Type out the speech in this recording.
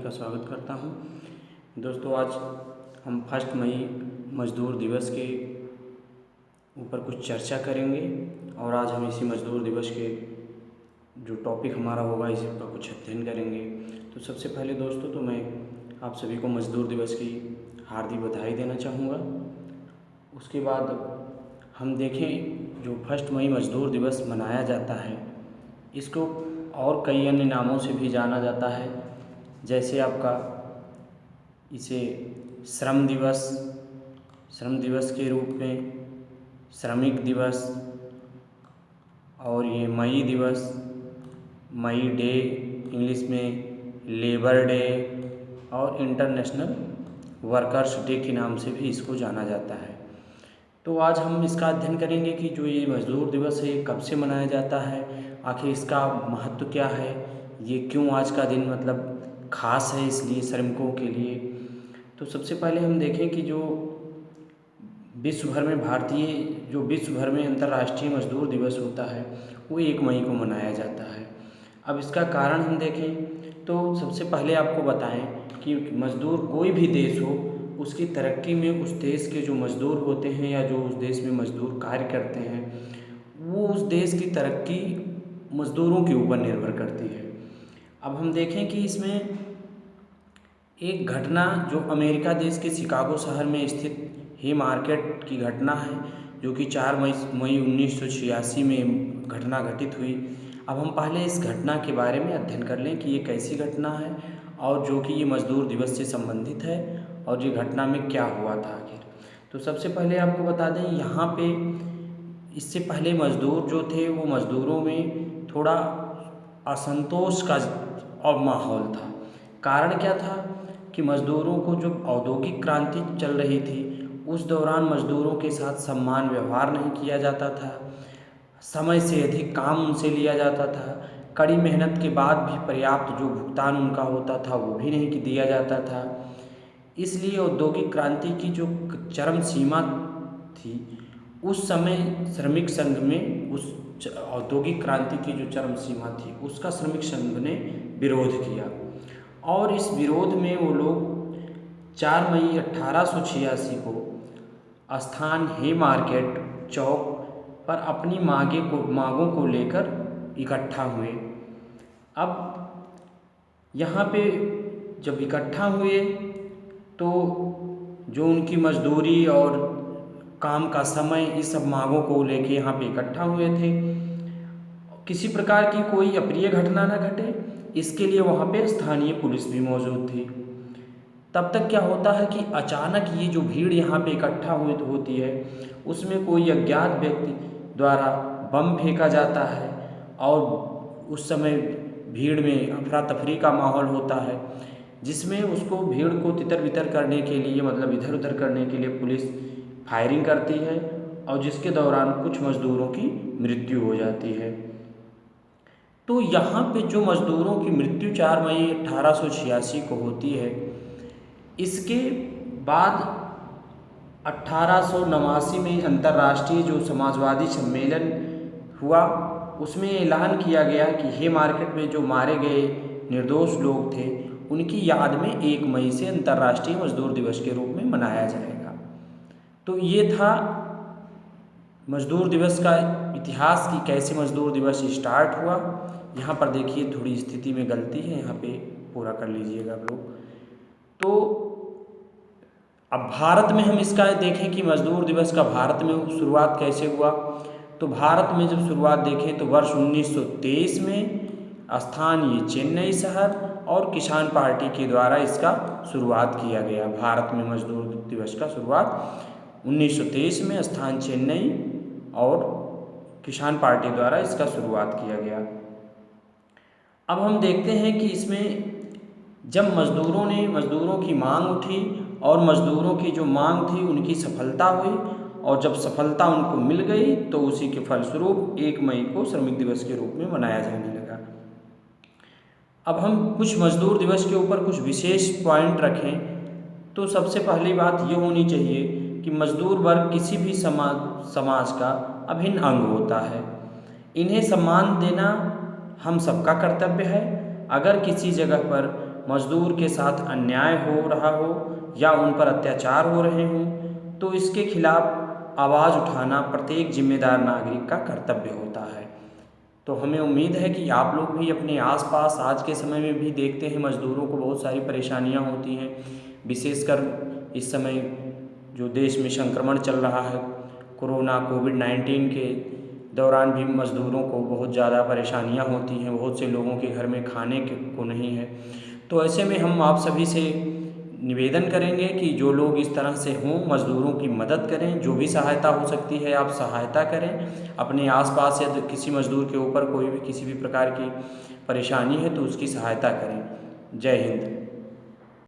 का स्वागत करता हूं। दोस्तों, आज हम 1 मई मज़दूर दिवस के ऊपर कुछ चर्चा करेंगे और आज हम इसी मज़दूर दिवस के जो टॉपिक हमारा होगा इसी का कुछ अध्ययन करेंगे। तो सबसे पहले दोस्तों, तो मैं आप सभी को मज़दूर दिवस की हार्दिक बधाई देना चाहूँगा। उसके बाद हम देखें, जो 1 मई मज़दूर दिवस मनाया जाता है, इसको और कई अन्य नामों से भी जाना जाता है। जैसे आपका इसे श्रम दिवस के रूप में, श्रमिक दिवस, और ये मई दिवस, मई डे इंग्लिश में, लेबर डे और इंटरनेशनल वर्कर्स डे के नाम से भी इसको जाना जाता है। तो आज हम इसका अध्ययन करेंगे कि जो ये मज़दूर दिवस है ये कब से मनाया जाता है, आखिर इसका महत्व क्या है, ये क्यों आज का दिन मतलब ख़ास है इसलिए श्रमिकों के लिए। तो सबसे पहले हम देखें कि जो विश्व भर में अंतर्राष्ट्रीय मज़दूर दिवस होता है वो 1 मई को मनाया जाता है। अब इसका कारण हम देखें तो सबसे पहले आपको बताएं कि मज़दूर कोई भी देश हो, उसकी तरक्की में उस देश के जो मज़दूर होते हैं या जो उस देश में मज़दूर कार्य करते हैं, वो उस देश की तरक्की मज़दूरों के ऊपर निर्भर करती है। अब हम देखें कि इसमें एक घटना जो अमेरिका देश के शिकागो शहर में स्थित हे मार्केट की घटना है, जो कि 4 मई 1986 में घटना घटित हुई। अब हम पहले इस घटना के बारे में अध्ययन कर लें कि ये कैसी घटना है और जो कि ये मज़दूर दिवस से संबंधित है और ये घटना में क्या हुआ था आखिर। तो सबसे पहले आपको बता दें, यहाँ पे इससे पहले मज़दूर जो थे वो मज़दूरों में थोड़ा असंतोष का और माहौल था। कारण क्या था कि मज़दूरों को जो औद्योगिक क्रांति चल रही थी उस दौरान मज़दूरों के साथ सम्मान व्यवहार नहीं किया जाता था, समय से अधिक काम उनसे लिया जाता था, कड़ी मेहनत के बाद भी पर्याप्त जो भुगतान उनका होता था वो भी नहीं दिया जाता था। इसलिए औद्योगिक क्रांति की जो चरम सीमा थी उस समय श्रमिक संघ में उस औद्योगिक क्रांति की जो चरम सीमा थी उसका श्रमिक संघ ने विरोध किया और इस विरोध में वो लोग 4 मई 1886 को स्थान हे मार्केट चौक पर अपनी मांगों को लेकर इकट्ठा हुए। अब यहाँ पे जब इकट्ठा हुए तो जो उनकी मजदूरी और काम का समय, इस सब मांगों को लेके यहाँ पे इकट्ठा हुए थे। किसी प्रकार की कोई अप्रिय घटना न घटे, इसके लिए वहाँ पे स्थानीय पुलिस भी मौजूद थी। तब तक क्या होता है कि अचानक ये जो भीड़ यहाँ पे इकट्ठा होती है उसमें कोई अज्ञात व्यक्ति द्वारा बम फेंका जाता है और उस समय भीड़ में अफरा तफरी का माहौल होता है, जिसमें उसको भीड़ को तितर बितर करने के लिए मतलब इधर उधर करने के लिए पुलिस फायरिंग करती है और जिसके दौरान कुछ मज़दूरों की मृत्यु हो जाती है। तो यहाँ पे जो मज़दूरों की मृत्यु 4 मई 1886 को होती है, इसके बाद 1889 में अंतर्राष्ट्रीय जो समाजवादी सम्मेलन हुआ उसमें ऐलान किया गया कि हे मार्केट में जो मारे गए निर्दोष लोग थे उनकी याद में 1 मई से अंतर्राष्ट्रीय मज़दूर दिवस के रूप में मनाया जाएगा। तो ये था मज़दूर दिवस का इतिहास कि कैसे मज़दूर दिवस स्टार्ट हुआ। यहाँ पर देखिए थोड़ी स्थिति में गलती है, यहाँ पे पूरा कर लीजिएगा आप लोग। तो अब भारत में हम इसका देखें कि मज़दूर दिवस का भारत में शुरुआत कैसे हुआ। तो भारत में जब शुरुआत देखें तो वर्ष 1923 में स्थानीय चेन्नई शहर और किसान पार्टी के द्वारा इसका शुरुआत किया गया। भारत में मज़दूर दिवस का शुरुआत 1923 में स्थान चेन्नई और किसान पार्टी द्वारा इसका शुरुआत किया गया। अब हम देखते हैं कि इसमें जब मज़दूरों की मांग उठी और मज़दूरों की जो मांग थी उनकी सफलता हुई और जब सफलता उनको मिल गई तो उसी के फलस्वरूप 1 मई को श्रमिक दिवस के रूप में मनाया जाने लगा। अब हम कुछ मज़दूर दिवस के ऊपर कुछ विशेष पॉइंट रखें तो सबसे पहली बात ये होनी चाहिए कि मज़दूर वर्ग किसी भी समाज का अभिन्न अंग होता है। इन्हें सम्मान देना हम सबका कर्तव्य है। अगर किसी जगह पर मज़दूर के साथ अन्याय हो रहा हो या उन पर अत्याचार हो रहे हों, तो इसके खिलाफ आवाज़ उठाना प्रत्येक जिम्मेदार नागरिक का कर्तव्य होता है। तो हमें उम्मीद है कि आप लोग भी अपने आसपास आज के समय में भी देखते हैं मज़दूरों को बहुत सारी परेशानियां होती हैं। विशेषकर इस समय जो देश में संक्रमण चल रहा है कोरोना कोविड-19 के दौरान भी मज़दूरों को बहुत ज़्यादा परेशानियां होती हैं। बहुत से लोगों के घर में खाने को नहीं है। तो ऐसे में हम आप सभी से निवेदन करेंगे कि जो लोग इस तरह से हों मज़दूरों की मदद करें। जो भी सहायता हो सकती है आप सहायता करें। अपने आसपास या किसी मज़दूर के ऊपर कोई भी किसी भी प्रकार की परेशानी है तो उसकी सहायता करें। जय हिंद।